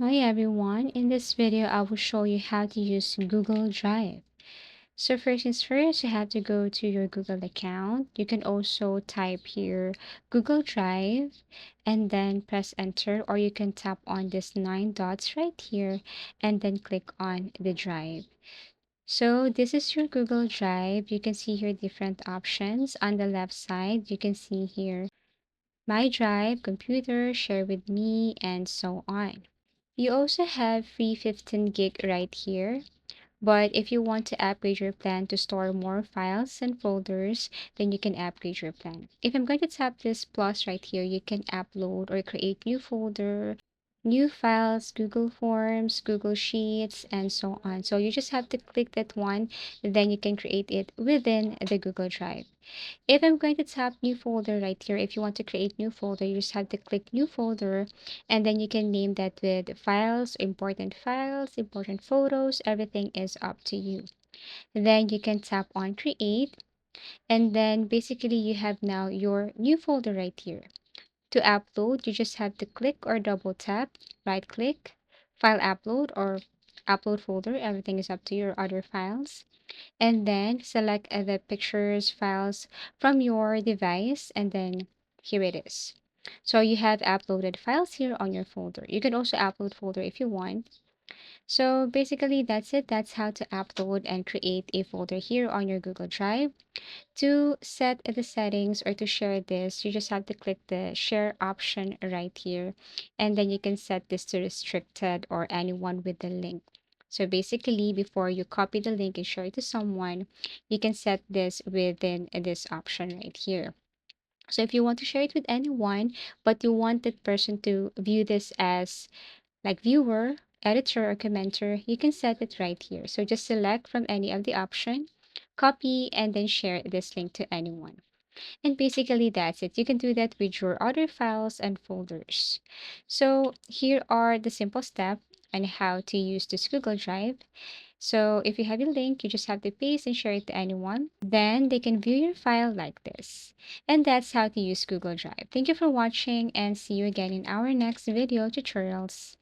Hi everyone, in this video I will show you how to use Google Drive. So first things first, you have to go to your Google account. You can also type here Google Drive and then press enter, or you can tap on this 9 dots right here and then click on the drive. So this is your Google Drive. You can see here different options. On the left side, you can see here My Drive, Computer, Share with Me, and so on. You also have free 15 gig right here. But if you want to upgrade your plan to store more files and folders, then you can upgrade your plan. If I'm going to tap this plus right here, you can upload or create new folder, new files, Google Forms, Google Sheets, and so on. So you just have to click that one, then you can create it within the Google Drive. If I'm going to tap new folder right here, if you want to create new folder, you just have to click new folder and then you can name that with files, important photos, everything is up to you. Then you can tap on create and then basically you have now your new folder right here. To upload, you just have to click or double tap, right click, file upload or upload folder, everything is up to your other files and then select the pictures files from your device and then here it is. So you have uploaded files here on your folder. You can also upload folder if you want. So basically that's it. That's how to upload and create a folder here on your Google Drive. To set the settings or to share this, you just have to click the share option right here. And then you can set this to restricted or anyone with the link. So basically, before you copy the link and share it to someone, you can set this within this option right here. So if you want to share it with anyone, but you want that person to view this as like viewer, editor, or commenter, you can set it right here. So just select from any of the option, copy, and then share this link to anyone. And basically that's it. You can do that with your other files and folders. So here are the simple steps on how to use this Google Drive. So if you have a link, you just have to paste and share it to anyone. Then they can view your file like this. And that's how to use Google Drive. Thank you for watching and see you again in our next video tutorials.